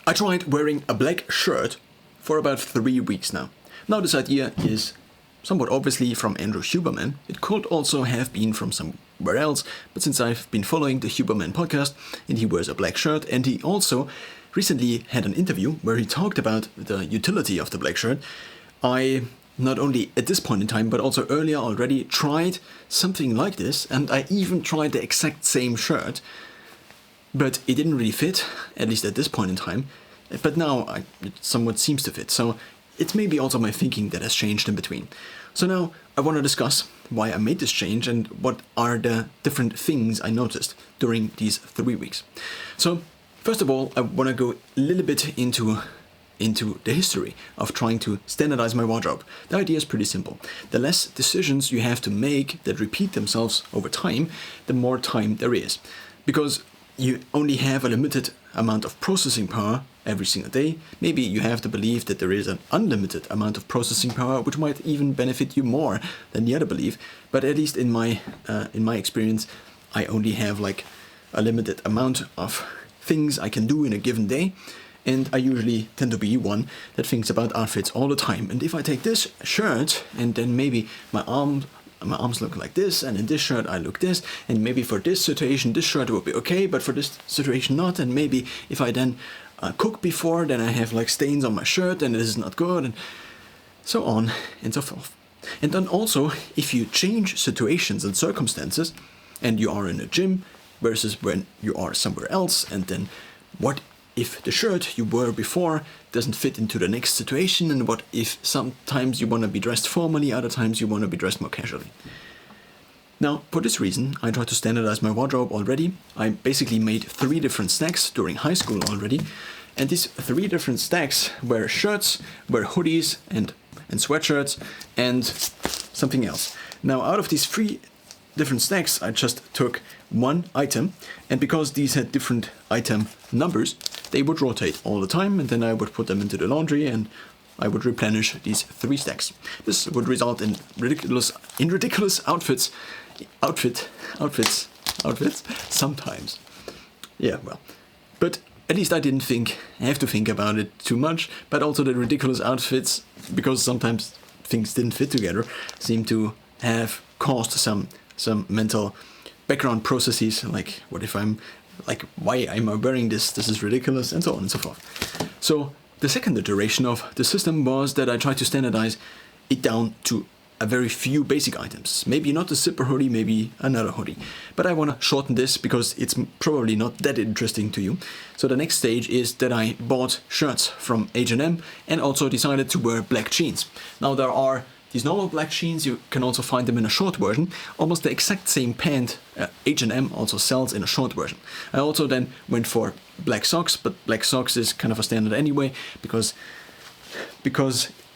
I tried wearing a black shirt for about 3 weeks now. Now this idea is somewhat obviously from Andrew Huberman. It could also have been from somewhere else, but since I've been following the Huberman podcast and he wears a black shirt, and he also recently had an interview where he talked about the utility of the black shirt, I not only at this point in time but also earlier already tried something like this, and I even tried the exact same shirt, but it didn't really fit, at least at this point in time. But now it somewhat seems to fit, so it's maybe also my thinking that has changed in between. So now I want to discuss why I made this change and what are the different things I noticed during these 3 weeks. So first of all, I want to go a little bit into the history of trying to standardize my wardrobe. The idea is pretty simple. The less decisions you have to make that repeat themselves over time, the more time there is. Because you only have a limited amount of processing power every single day. Maybe you have the belief that there is an unlimited amount of processing power, which might even benefit you more than the other belief. But at least in my experience, I only have like a limited amount of things I can do in a given day. And I usually tend to be one that thinks about outfits all the time. And if I take this shirt and then maybe my arms look like this, and in this shirt I look this, and maybe for this situation this shirt would be okay, but for this situation not, and maybe if I then cook before, then I have like stains on my shirt and this is not good, and so on and so forth. And then also, if you change situations and circumstances, and you are in a gym versus when you are somewhere else, and then what if the shirt you wore before doesn't fit into the next situation, and what if sometimes you want to be dressed formally, other times you want to be dressed more casually. Now, for this reason, I tried to standardize my wardrobe already. I basically made 3 different stacks during high school already, and these 3 different stacks were shirts, were hoodies and sweatshirts, and something else. Now, out of these 3 different stacks, I just took one item, and because these had different item numbers, they would rotate all the time, and then I would put them into the laundry and I would replenish these 3 stacks. This would result in ridiculous outfits sometimes. Yeah, well, but at least I didn't have to think about it too much, but also the ridiculous outfits, because sometimes things didn't fit together, seem to have caused some mental background processes, like what if I'm like, why am I wearing this? This is ridiculous, and so on and so forth. So the second iteration of the system was that I tried to standardize it down to a very few basic items. Maybe not a zipper hoodie, maybe another hoodie. But I want to shorten this because it's probably not that interesting to you. So the next stage is that I bought shirts from H&M and also decided to wear black jeans. Now there are these normal black jeans, you can also find them in a short version. Almost the exact same pant H&M also sells in a short version. I also then went for black socks, but black socks is kind of a standard anyway, because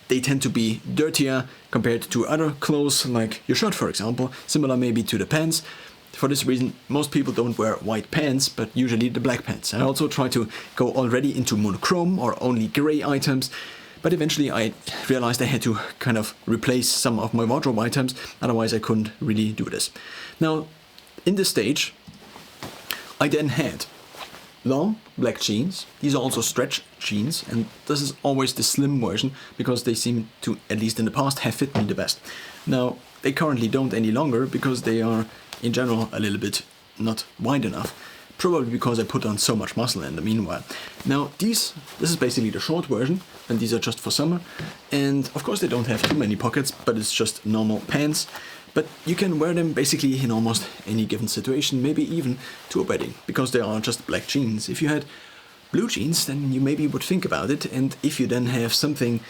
they tend to be dirtier compared to other clothes, like your shirt for example, similar maybe to the pants. For this reason, most people don't wear white pants, but usually the black pants. I also try to go already into monochrome or only gray items. But eventually I realized I had to kind of replace some of my wardrobe items, otherwise I couldn't really do this. Now, in this stage, I then had long black jeans. These are also stretch jeans, and this is always the slim version because they seem to, at least in the past, have fit me the best. Now, they currently don't any longer because they are, in general, a little bit not wide enough. Probably because I put on so much muscle in the meanwhile. Now this is basically the short version, and these are just for summer. And of course they don't have too many pockets, but it's just normal pants. But you can wear them basically in almost any given situation, maybe even to a wedding, because they are just black jeans. If you had blue jeans, then you maybe would think about it. And if you then have something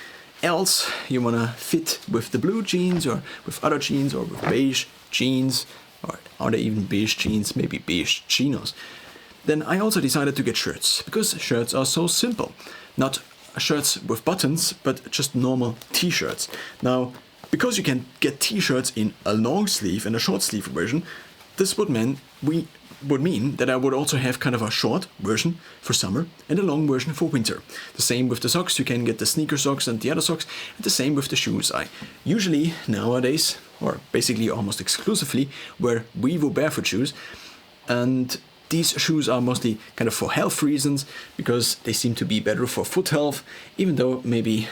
else you want to fit with the blue jeans or with other jeans or with beige jeans, or are there even beige jeans, maybe beige chinos, then I also decided to get shirts, because shirts are so simple. Not shirts with buttons, but just normal t-shirts. Now, because you can get t-shirts in a long sleeve and a short sleeve version, this would mean that I would also have kind of a short version for summer and a long version for winter. The same with the socks, you can get the sneaker socks and the other socks, and the same with the shoes. I usually nowadays, or basically almost exclusively, wear Revo barefoot shoes, and these shoes are mostly kind of for health reasons, because they seem to be better for foot health, even though maybe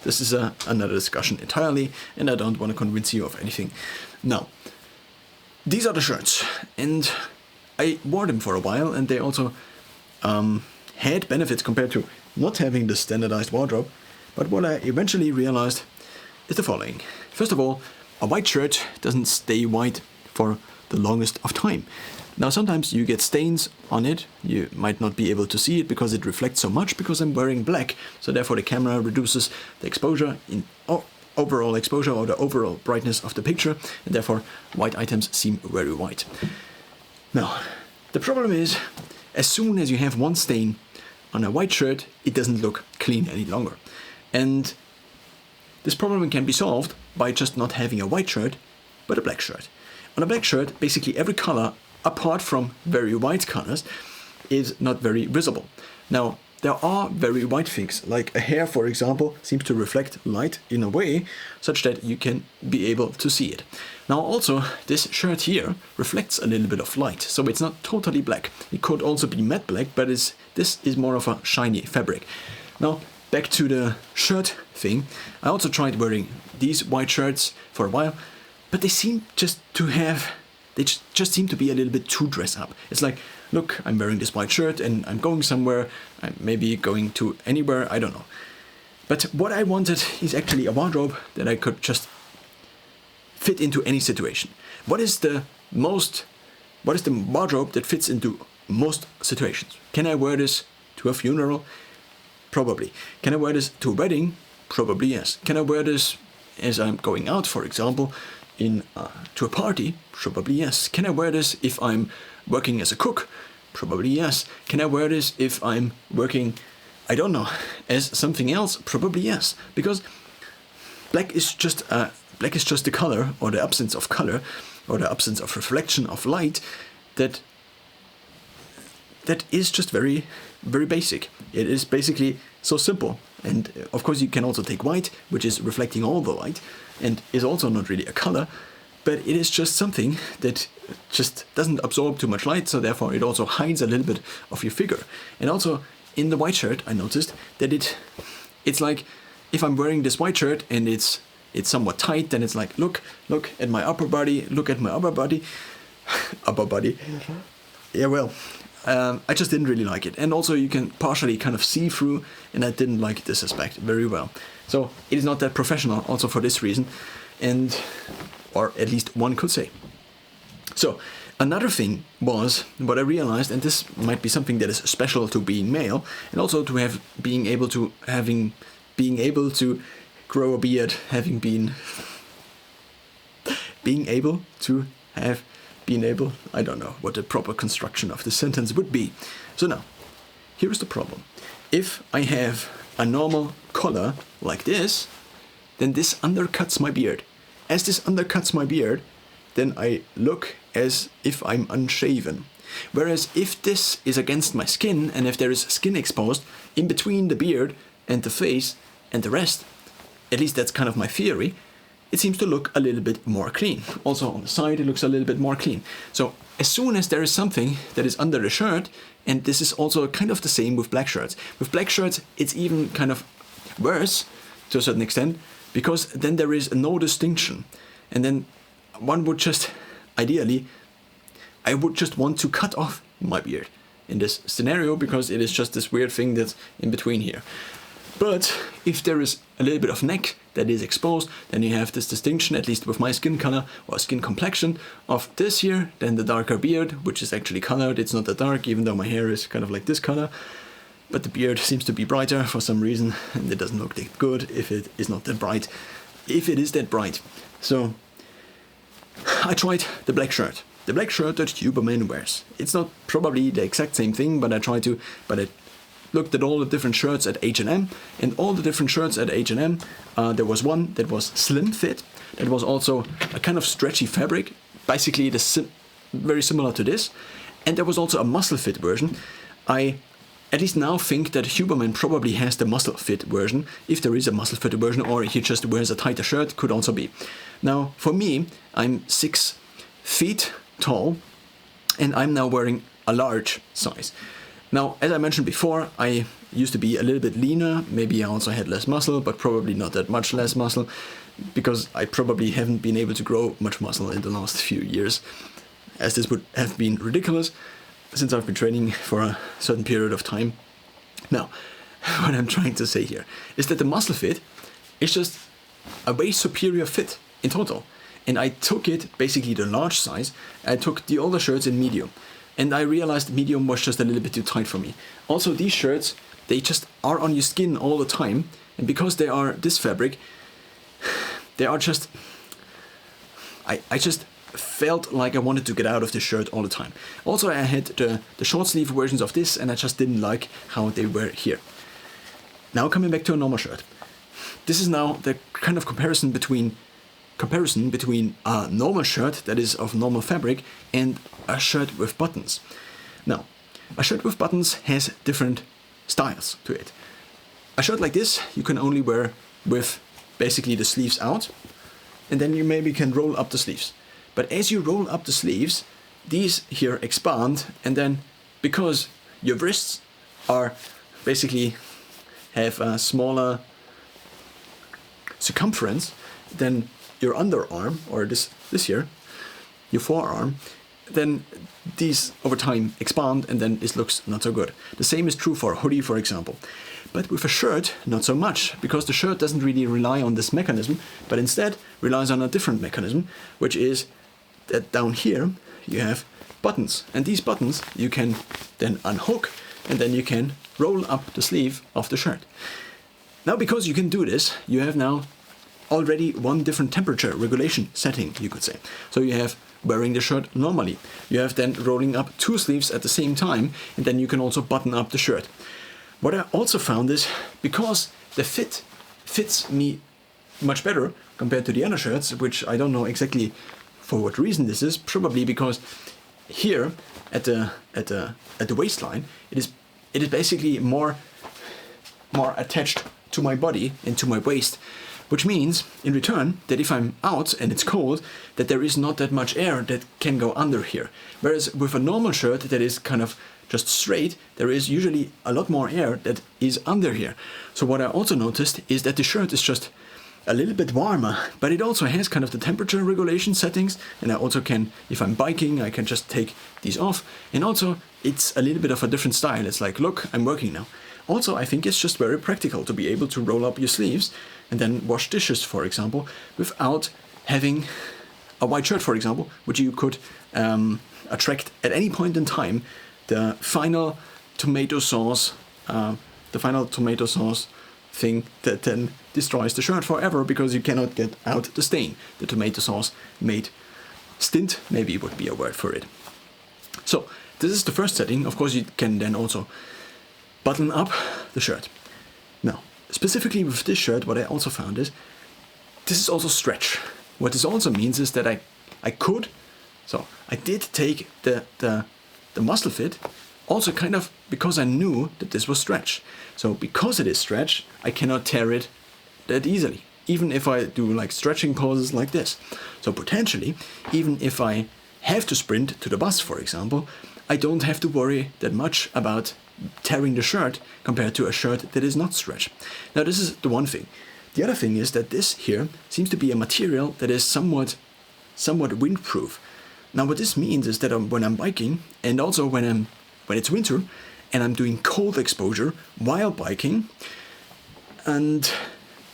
this is another discussion entirely, and I don't want to convince you of anything. Now, these are the shirts, and I wore them for a while, and they also had benefits compared to not having the standardized wardrobe. But what I eventually realized is the following. First of all, a white shirt doesn't stay white for the longest of time. Now sometimes you get stains on it, you might not be able to see it because it reflects so much, because I'm wearing black, so therefore the camera reduces the exposure in overall exposure or the overall brightness of the picture, and therefore white items seem very white. Now, the problem is, as soon as you have one stain on a white shirt, it doesn't look clean any longer. And this problem can be solved by just not having a white shirt, but a black shirt. On a black shirt, basically every color, apart from very white colors, is not very visible. Now, there are very white things, like a hair, for example, seems to reflect light in a way such that you can be able to see it. Now also, this shirt here reflects a little bit of light, so it's not totally black. It could also be matte black, but this is more of a shiny fabric. Now, back to the shirt thing. I also tried wearing these white shirts for a while, but they seem just seem to be a little bit too dress up. It's like, look, I'm wearing this white shirt and I'm going somewhere, I'm maybe going to anywhere, I don't know. But what I wanted is actually a wardrobe that I could just fit into any situation. What is the wardrobe that fits into most situations? Can I wear this to a funeral? Probably. Can I wear this to a wedding? Probably yes. Can I wear this as I'm going out, for example, to a party? Probably yes. Can I wear this if I'm working as a cook? Probably yes. Can I wear this if I'm working, I don't know, as something else? Probably yes. Because black is just the color, or the absence of color, or the absence of reflection of light that is just very, very basic. It is basically so simple. And of course you can also take white, which is reflecting all the light, and is also not really a color, but it is just something that just doesn't absorb too much light, so therefore it also hides a little bit of your figure. And also in the white shirt I noticed that it's like, if I'm wearing this white shirt and it's somewhat tight, then it's like, look at my upper body, look at my upper body. Upper body. Yeah, well, I just didn't really like it. And also you can partially kind of see through, and I didn't like this aspect very well. So it is not that professional also for this reason, or at least one could say. So another thing was what I realized, and this might be something that is special to being male, and also to being able to grow a beard, I don't know what the proper construction of the sentence would be. So now, here is the problem. If I have a normal color like this, then this undercuts my beard. As this undercuts my beard, then I look as if I'm unshaven. Whereas if this is against my skin, and if there is skin exposed in between the beard and the face and the rest, at least that's kind of my theory, it seems to look a little bit more clean. Also on the side it looks a little bit more clean. So as soon as there is something that is under the shirt, and this is also kind of the same with black shirts. With black shirts it's even kind of worse to a certain extent, because then there is no distinction. And then one would just, ideally, I would just want to cut off my beard in this scenario, because it is just this weird thing that's in between here. But if there is a little bit of neck that is exposed, then you have this distinction, at least with my skin color or skin complexion, of this here, then the darker beard, which is actually colored. It's not that dark, even though my hair is kind of like this color. But the beard seems to be brighter for some reason, and it doesn't look that good if it is not that bright. If it is that bright. So I tried the black shirt. The black shirt that Huberman wears. It's not probably the exact same thing, but I looked at all the different shirts at H&M, and all the different shirts at H&M, there was one that was slim fit, that was also a kind of stretchy fabric, basically very similar to this, and there was also a muscle fit version. I at least now think that Huberman probably has the muscle fit version, if there is a muscle fit version, or he just wears a tighter shirt, could also be. Now, for me, I'm 6 feet tall, and I'm now wearing a large size. Now, as I mentioned before, I used to be a little bit leaner. Maybe I also had less muscle, but probably not that much less muscle, because I probably haven't been able to grow much muscle in the last few years, as this would have been ridiculous since I've been training for a certain period of time. Now, what I'm trying to say here is that the muscle fit is just a way superior fit in total. And I took it, basically the large size, I took the older shirts in medium. And I realized medium was just a little bit too tight for me. Also, these shirts, they just are on your skin all the time. And because they are this fabric, they are just... I just felt like I wanted to get out of the shirt all the time. Also, I had the short sleeve versions of this, and I just didn't like how they were here. Now coming back to a normal shirt. This is now the kind of comparison between a normal shirt that is of normal fabric and a shirt with buttons. Now, a shirt with buttons has different styles to it. A shirt like this you can only wear with basically the sleeves out, and then you maybe can roll up the sleeves. But as you roll up the sleeves, these here expand, and then because your wrists are basically have a smaller circumference than your underarm, or this here, your forearm, then these over time expand, and then this looks not so good. The same is true for a hoodie, for example. But with a shirt, not so much, because the shirt doesn't really rely on this mechanism, but instead relies on a different mechanism, which is that down here you have buttons. And these buttons you can then unhook, and then you can roll up the sleeve of the shirt. Now, because you can do this, you have now already one different temperature regulation setting, you could say. So you have wearing the shirt normally. You have then rolling up two sleeves at the same time, and then you can also button up the shirt. What I also found is, because the fit fits me much better compared to the other shirts, which I don't know exactly for what reason this is, probably because here at the waistline it is basically more attached to my body and to my waist, which means in return that if I'm out and it's cold, that there is not that much air that can go under here. Whereas with a normal shirt that is kind of just straight, there is usually a lot more air that is under here. So what I also noticed is that the shirt is just a little bit warmer, but it also has kind of the temperature regulation settings, and I also can, if I'm biking, I can just take these off, and also it's a little bit of a different style. It's like, look, I'm working now. Also, I think it's just very practical to be able to roll up your sleeves and then wash dishes, for example, without having a white shirt, for example, which you could attract at any point in time the final tomato sauce thing that then destroys the shirt forever, because you cannot get out the stain. The tomato sauce made stint, maybe would be a word for it. So this is the first setting. Of course, you can then also button up the shirt. Now, specifically with this shirt, what I also found is this is also stretch. What this also means is that I did take the muscle fit, also kind of because I knew that this was stretch. So because it is stretch, I cannot tear it that easily, even if I do like stretching poses like this. So potentially, even if I have to sprint to the bus, for example, I don't have to worry that much about tearing the shirt compared to a shirt that is not stretch. Now, this is the one thing. The other thing is that this here seems to be a material that is somewhat windproof. Now, what this means is that when I'm biking, and also when it's winter and I'm doing cold exposure while biking, and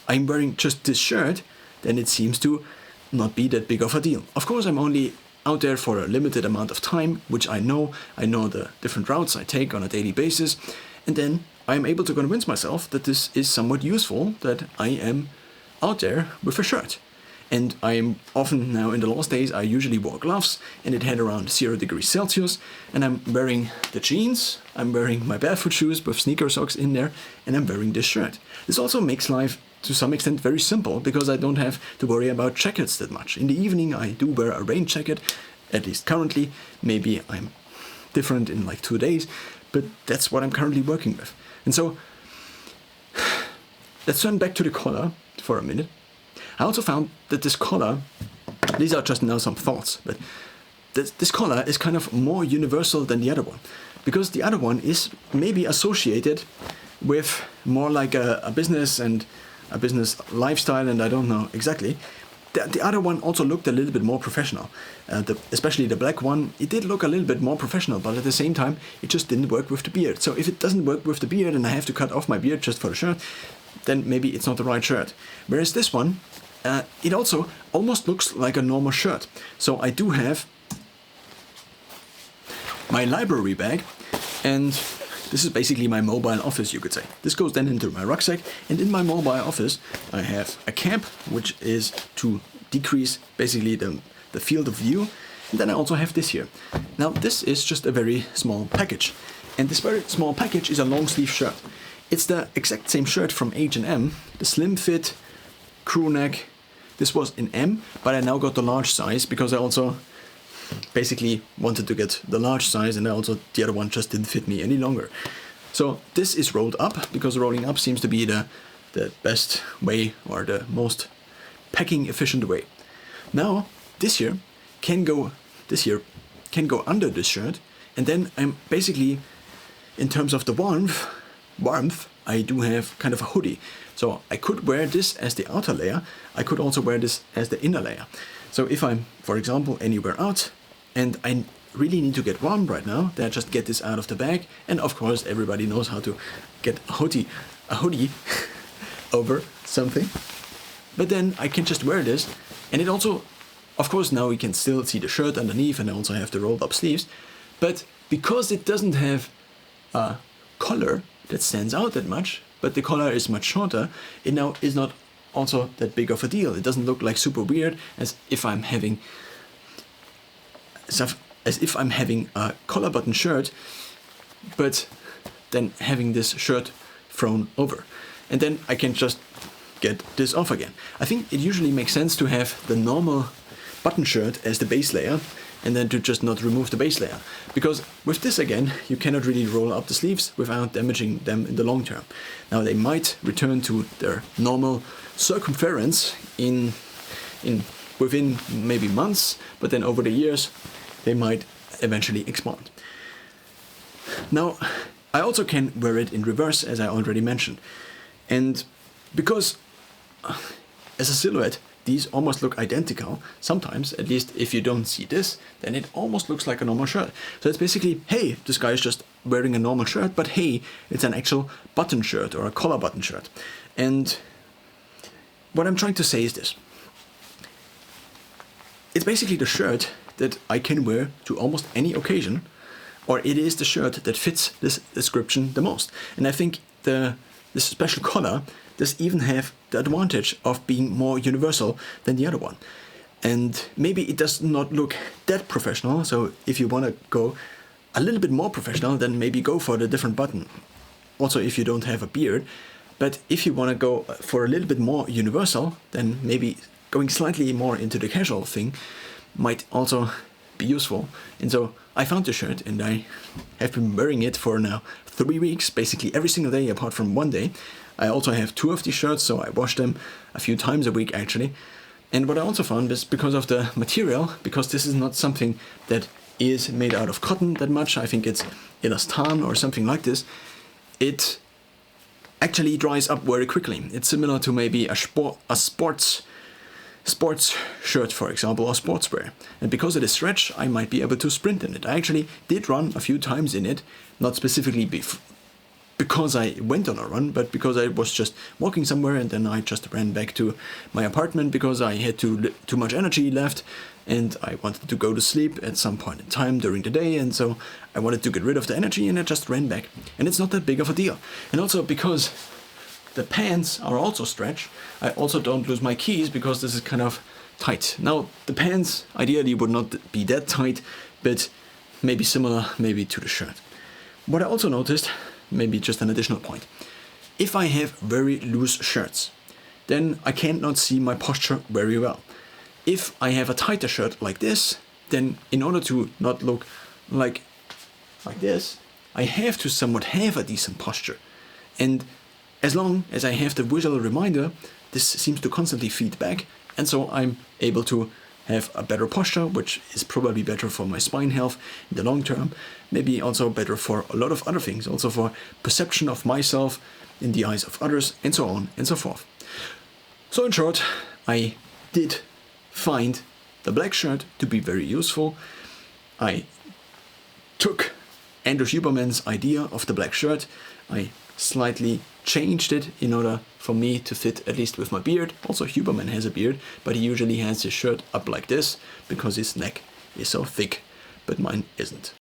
I'm wearing just this shirt, then it seems to not be that big of a deal. Of course, I'm only out there for a limited amount of time, which I know the different routes I take on a daily basis, and then I'm able to convince myself that this is somewhat useful, that I am out there with a shirt. And I'm often now, in the last days, I usually wore gloves, and it had around 0 degrees Celsius, and I'm wearing the jeans, I'm wearing my barefoot shoes with sneaker socks in there, and I'm wearing this shirt. This also makes life to some extent very simple, because I don't have to worry about jackets that much. In the evening I do wear a rain jacket, at least currently. Maybe I'm different in like 2 days, but that's what I'm currently working with. And so let's turn back to the collar for a minute. I also found that this collar, these are just now some thoughts, but this collar is kind of more universal than the other one, because the other one is maybe associated with more like a business and a business lifestyle, and I don't know exactly. The other one also looked a little bit more professional. Especially the black one, it did look a little bit more professional, but at the same time, it just didn't work with the beard. So if it doesn't work with the beard and I have to cut off my beard just for the shirt, then maybe it's not the right shirt. Whereas this one, it also almost looks like a normal shirt. So I do have my library bag, and this is basically my mobile office, you could say. This goes then into my rucksack, and in my mobile office I have a cap, which is to decrease basically the field of view, and then I also have this here. Now this is just a very small package, and this very small package is a long sleeve shirt. It's the exact same shirt from H&M, the slim fit, crew neck. This was in M, but I now got the large size because I also basically wanted to get the large size, and also the other one just didn't fit me any longer. So this is rolled up, because rolling up seems to be the best way, or the most packing efficient way. Now this here can go under this shirt, and then I'm basically, in terms of the warmth, I do have kind of a hoodie. So I could wear this as the outer layer, I could also wear this as the inner layer. So if I'm, for example, anywhere out and I really need to get warm right now, then I just get this out of the bag, and of course everybody knows how to get a hoodie over something. But then I can just wear this, and it also, of course, now we can still see the shirt underneath, and I also have the rolled up sleeves. But because it doesn't have a collar that stands out that much, but the collar is much shorter, it now is not also that big of a deal. It doesn't look like super weird as if I'm having a collar button shirt, but then having this shirt thrown over, and then I can just get this off again. I think it usually makes sense to have the normal button shirt as the base layer, and then to just not remove the base layer, because with this again you cannot really roll up the sleeves without damaging them in the long term. Now they might return to their normal circumference within maybe months, but then over the years they might eventually expand. Now I also can wear it in reverse, as I already mentioned, and because as a silhouette these almost look identical sometimes, at least if you don't see this, then it almost looks like a normal shirt. So it's basically, hey, this guy is just wearing a normal shirt, but hey, it's an actual button shirt or a collar button shirt. And what I'm trying to say is this: it's basically the shirt that I can wear to almost any occasion, or it is the shirt that fits this description the most. And I think this special collar does even have the advantage of being more universal than the other one. And maybe it does not look that professional, so if you want to go a little bit more professional, then maybe go for the different button. Also if you don't have a beard. But if you want to go for a little bit more universal, then maybe going slightly more into the casual thing might also be useful. And so I found the shirt, and I have been wearing it for now 3 weeks, basically every single day apart from one day. I also have 2 of these shirts, so I wash them a few times a week actually. And what I also found is, because of the material, because this is not something that is made out of cotton that much, I think it's elastan or something like this, it actually dries up very quickly. It's similar to maybe a sports shirt, for example, or sportswear. And because it is stretch, I might be able to sprint in it. I actually did run a few times in it, not specifically because I went on a run, but because I was just walking somewhere, and then I just ran back to my apartment because I had too much energy left, and I wanted to go to sleep at some point in time during the day, and so I wanted to get rid of the energy, and I just ran back. And it's not that big of a deal. And also because the pants are also stretch, I also don't lose my keys because this is kind of tight. Now the pants ideally would not be that tight, but maybe similar maybe to the shirt. What I also noticed, maybe just an additional point, if I have very loose shirts, then I cannot see my posture very well. If I have a tighter shirt like this, then in order to not look like this, I have to somewhat have a decent posture. And as long as I have the visual reminder, this seems to constantly feed back, and so I'm able to have a better posture, which is probably better for my spine health in the long term. Maybe also better for a lot of other things, also for perception of myself in the eyes of others, and so on and so forth. So in short, I did find the black shirt to be very useful. I took Anders Huberman's idea of the black shirt. I slightly changed it in order for me to fit at least with my beard. Also, Huberman has a beard, but he usually has his shirt up like this because his neck is so thick, but mine isn't.